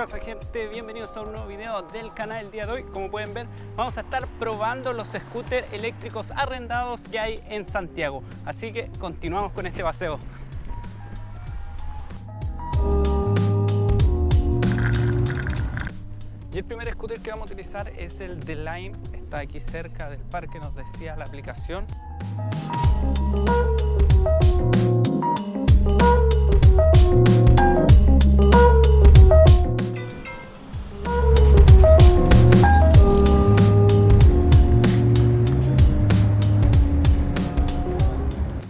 pasa, gente? Bienvenidos a un nuevo video del canal. El día de hoy, como pueden ver, vamos a estar probando los scooters eléctricos arrendados que hay en Santiago. Así que continuamos con este paseo. Y el primer scooter que vamos a utilizar es el de Lime. Está aquí cerca del parque, nos decía la aplicación.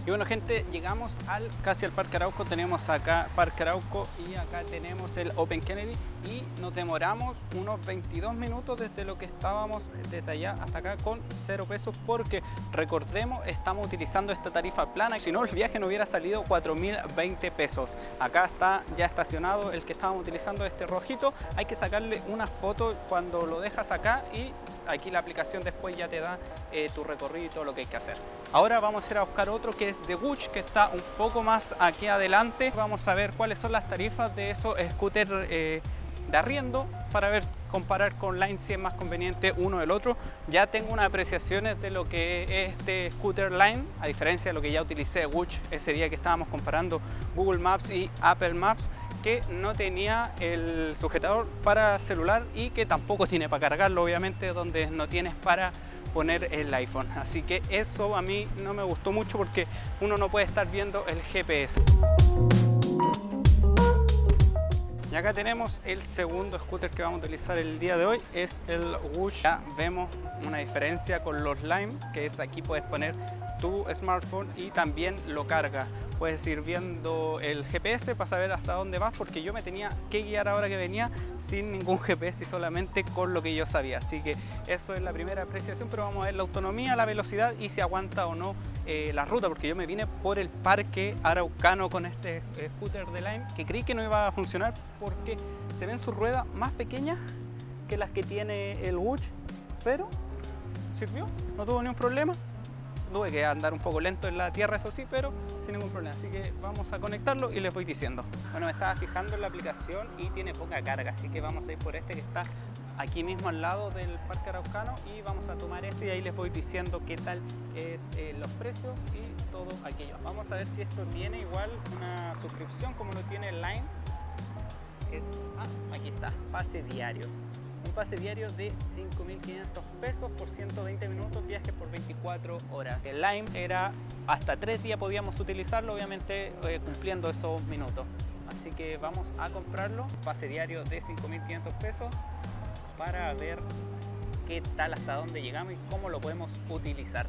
Bueno, gente, llegamos casi al Parque Arauco. Tenemos acá Parque Arauco y acá tenemos el Open Kennedy y nos demoramos unos 22 minutos desde lo que estábamos desde allá hasta acá con 0 pesos, porque recordemos, estamos utilizando esta tarifa plana, si no el viaje no hubiera salido 4.020 pesos. Acá está ya estacionado el que estábamos utilizando, este rojito. Hay que sacarle una foto cuando lo dejas acá y aquí la aplicación después ya te da tu recorrido y todo lo que hay que hacer. Ahora vamos a ir a buscar otro que es de Wush, que está un poco más aquí adelante. Vamos a ver cuáles son las tarifas de esos scooters de arriendo para ver, comparar con Lime si es más conveniente uno del otro. Ya tengo unas apreciaciones de lo que es este scooter Lime, a diferencia de lo que ya utilicé de Wush ese día que estábamos comparando Google Maps y Apple Maps, que no tenía el sujetador para celular y que tampoco tiene para cargarlo, obviamente, donde no tienes para poner el iPhone. Así que eso a mí no me gustó mucho porque uno no puede estar viendo el GPS. Y acá tenemos el segundo scooter que vamos a utilizar el día de hoy, es el Wush. Ya vemos una diferencia con los Lime, que es aquí puedes poner tu smartphone y también lo carga. Puedes ir viendo el GPS para saber hasta dónde vas, porque yo me tenía que guiar ahora que venía sin ningún GPS y solamente con lo que yo sabía. Así que eso es la primera apreciación, pero vamos a ver la autonomía, la velocidad y si aguanta o no la ruta, porque yo me vine por el parque araucano con este scooter de Lime, que creí que no iba a funcionar porque se ven sus ruedas más pequeñas que las que tiene el Wush, pero sirvió, no tuvo ningún problema. Tuve que andar un poco lento en la tierra, eso sí, pero sin ningún problema. Así que vamos a conectarlo y les voy diciendo. Bueno, me estaba fijando en la aplicación y tiene poca carga, así que vamos a ir por este que está aquí mismo al lado del Parque Araucano y vamos a tomar ese y ahí les voy diciendo qué tal es los precios y todo aquello. Vamos a ver si esto tiene igual una suscripción como lo tiene el Lime. Aquí está, pase diario. Un pase diario de 5.500 pesos por 120 minutos, viaje por 24 horas. El Lime era hasta 3 días podíamos utilizarlo, obviamente cumpliendo esos minutos. Así que vamos a comprarlo, pase diario de 5.500 pesos para ver qué tal, hasta dónde llegamos y cómo lo podemos utilizar.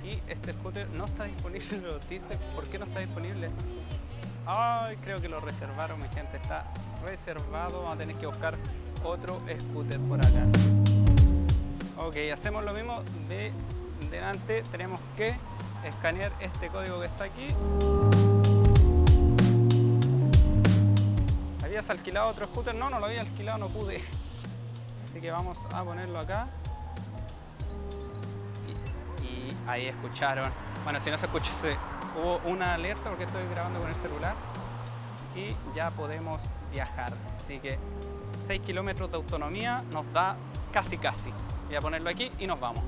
Y este scooter no está disponible, nos dice. ¿Por qué no está disponible? Ay, creo que lo reservaron, mi gente, está reservado. Vamos a tener que buscar otro scooter por acá. Ok, hacemos lo mismo de delante. Tenemos que escanear este código que está aquí. ¿Habías alquilado otro scooter? No, no lo había alquilado, no pude. Así que vamos a ponerlo acá. Ahí escucharon. Bueno, si no se escucha, hubo una alerta porque estoy grabando con el celular y ya podemos viajar. Así que 6 kilómetros de autonomía nos da casi. Voy a ponerlo aquí y nos vamos.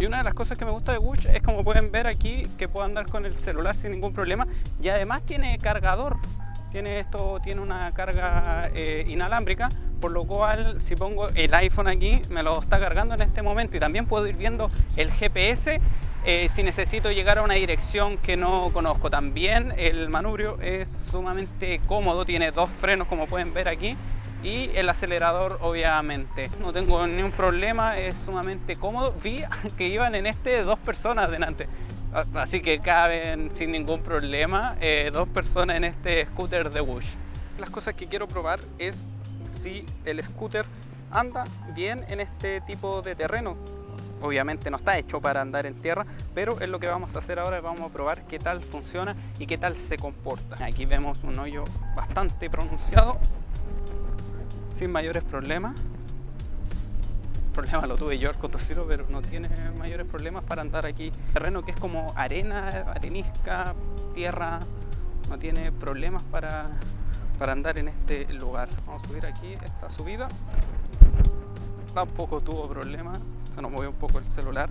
Y una de las cosas que me gusta de Wush es, como pueden ver aquí, que puedo andar con el celular sin ningún problema y además tiene cargador. Tiene una carga inalámbrica, por lo cual si pongo el iPhone aquí me lo está cargando en este momento y también puedo ir viendo el GPS si necesito llegar a una dirección que no conozco. También el manubrio es sumamente cómodo, tiene 2 frenos como pueden ver aquí y el acelerador obviamente. No tengo ningún problema, es sumamente cómodo. Vi que iban en este 2 personas delante. Así que caben sin ningún problema 2 personas en este scooter de Wush. Las cosas que quiero probar es si el scooter anda bien en este tipo de terreno. obviamente no está hecho para andar en tierra, pero es lo que vamos a hacer ahora. Vamos a probar qué tal funciona y qué tal se comporta. Aquí vemos un hoyo bastante pronunciado, sin mayores problemas. El problema lo tuve yo al conducirlo, pero no tiene mayores problemas para andar aquí. Terreno que es como arena, arenisca, tierra, no tiene problemas para andar en este lugar. Vamos a subir aquí esta subida. Tampoco tuvo problemas, se nos movió un poco el celular,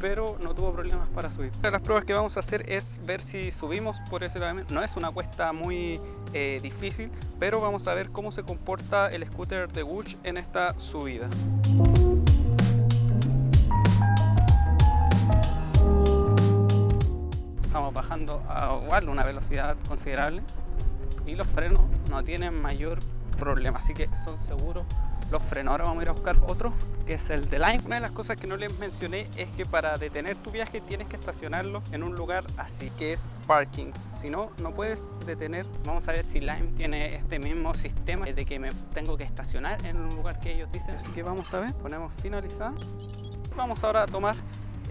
pero no tuvo problemas para subir. Una de las pruebas que vamos a hacer es ver si subimos por ese lado. No es una cuesta muy difícil, pero vamos a ver cómo se comporta el scooter de Whoosh en esta subida. Estamos bajando a igual una velocidad considerable y los frenos no tienen mayor problema, así que son seguros los frenos. Ahora vamos a ir a buscar otro, que es el de Lime. Una de las cosas que no les mencioné es que para detener tu viaje tienes que estacionarlo en un lugar así, que es parking. Si no, no puedes detener. Vamos a ver si Lime tiene este mismo sistema de que me tengo que estacionar en un lugar que ellos dicen. Así que vamos a ver, ponemos finalizar. Vamos ahora a tomar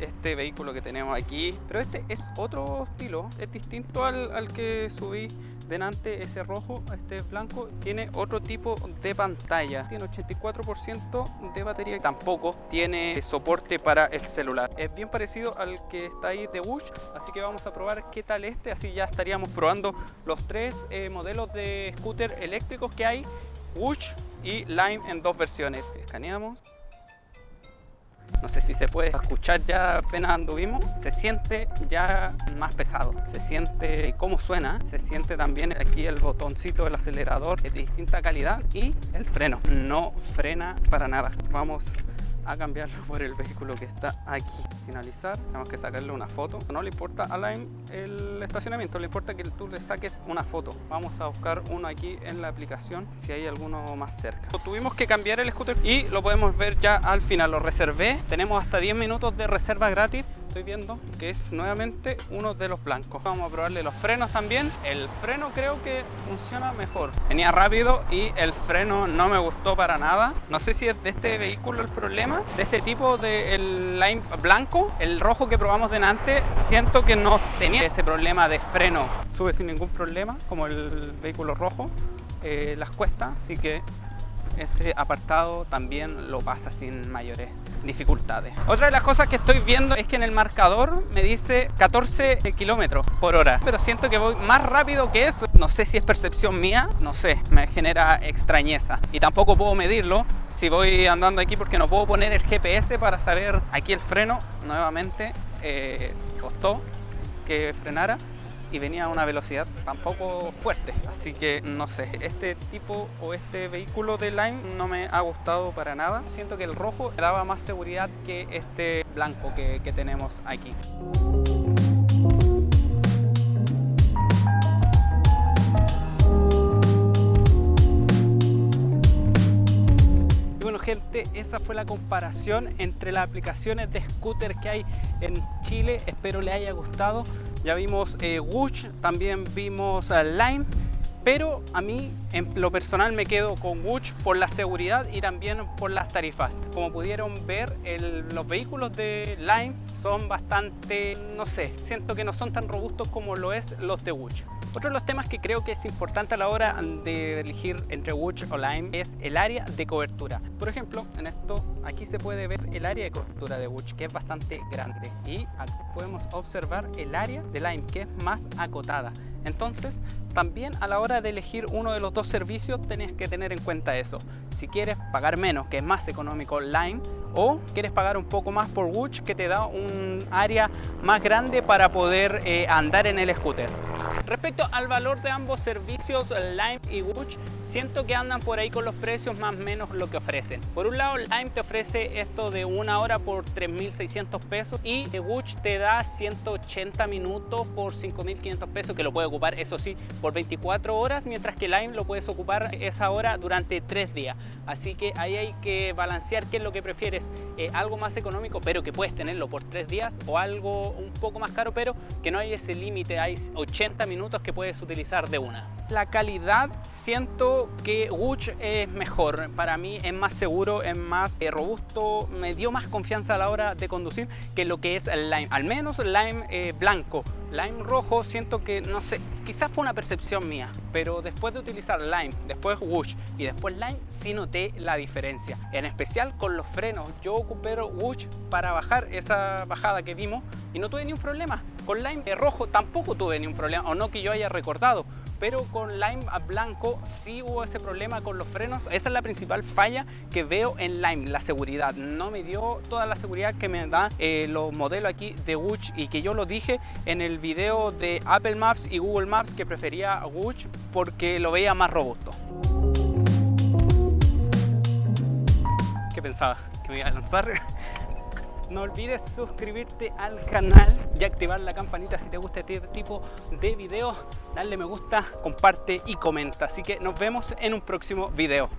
este vehículo que tenemos aquí, pero este es otro estilo, es distinto al que subí delante. Ese rojo, este blanco, tiene otro tipo de pantalla, tiene 84% de batería, tampoco tiene soporte para el celular. Es bien parecido al que está ahí de Whoosh, así que vamos a probar qué tal este. Así ya estaríamos probando los tres modelos de scooter eléctricos que hay, Whoosh y Lime, en dos versiones. Escaneamos. No sé si se puede escuchar, ya apenas anduvimos, se siente ya más pesado, se siente cómo suena, se siente también aquí el botoncito del acelerador, es de distinta calidad, y el freno no frena para nada. Vamos a cambiarlo por el vehículo que está aquí. Finalizar, tenemos que sacarle una foto. No le importa a Lime el estacionamiento, le importa que tú le saques una foto. Vamos a buscar uno aquí en la aplicación, si hay alguno más cerca. Tuvimos que cambiar el scooter y lo podemos ver ya al final. Lo reservé, tenemos hasta 10 minutos de reserva gratis. Estoy viendo que es nuevamente uno de los blancos. Vamos a probarle los frenos también. El freno creo que funciona mejor. Venía rápido y el freno no me gustó para nada. No sé si es de este vehículo el problema, de este tipo del Lime blanco. El rojo que probamos delante, siento que no tenía ese problema de freno. Sube sin ningún problema, como el vehículo rojo. Las cuestas, así que ese apartado también lo pasa sin mayores dificultades. Otra de las cosas que estoy viendo es que en el marcador me dice 14 kilómetros por hora, pero siento que voy más rápido que eso. No sé si es percepción mía, no sé, me genera extrañeza y tampoco puedo medirlo si voy andando aquí, porque no puedo poner el GPS para saber. Aquí el freno nuevamente costó que frenara y venía a una velocidad tampoco fuerte, así que no sé, este tipo o este vehículo de Lime no me ha gustado para nada. Siento que el rojo me daba más seguridad que este blanco que tenemos aquí. Bueno gente, esa fue la comparación entre las aplicaciones de scooter que hay en Chile. Espero les haya gustado. Ya vimos Whoosh, también vimos Lime, pero a mí en lo personal me quedo con Whoosh por la seguridad y también por las tarifas. Como pudieron ver, los vehículos de Lime son bastante, no sé, siento que no son tan robustos como lo es los de Whoosh. Otro de los temas que creo que es importante a la hora de elegir entre Whoosh o Lime es el área de cobertura. Por ejemplo, en esto, aquí se puede ver el área de cobertura de Whoosh, que es bastante grande, y aquí podemos observar el área de Lime, que es más acotada. Entonces, también a la hora de elegir uno de los dos servicios tenés que tener en cuenta eso. Si quieres pagar menos, que es más económico Lime, o quieres pagar un poco más por Whoosh, que te da un área más grande para poder andar en el scooter. Respecto al valor de ambos servicios, Lime y Whoosh, siento que andan por ahí con los precios más o menos lo que ofrecen. Por un lado, Lime te ofrece esto de una hora por 3.600 pesos y Whoosh te da 180 minutos por 5.500 pesos, que lo puedes ocupar, eso sí, por 24 horas, mientras que Lime lo puedes ocupar esa hora durante 3 días. Así que ahí hay que balancear qué es lo que prefieres, algo más económico pero que puedes tenerlo por 3 días, o algo un poco más caro pero que no hay ese límite, hay 80 minutos minutos que puedes utilizar de una. La calidad, siento que Whoosh es mejor, para mí es más seguro, es más robusto, me dio más confianza a la hora de conducir que lo que es el Lime, al menos Lime blanco. Lime rojo siento que, no sé, quizás fue una percepción mía, pero después de utilizar Lime, después Whoosh y después Lime, sí noté la diferencia, en especial con los frenos. Yo ocupé Whoosh para bajar esa bajada que vimos y no tuve ni un problema. Con Lime rojo tampoco tuve ni un problema, o no que yo haya recordado, pero con Lime blanco sí hubo ese problema con los frenos. Esa es la principal falla que veo en Lime, la seguridad. No me dio toda la seguridad que me da los modelos aquí de Whoosh, y que yo lo dije en el video de Apple Maps y Google Maps que prefería Whoosh porque lo veía más robusto. ¿Qué pensaba? ¿Que me iba a lanzar? No olvides suscribirte al canal y activar la campanita si te gusta este tipo de videos. Dale me gusta, comparte y comenta. Así que nos vemos en un próximo video.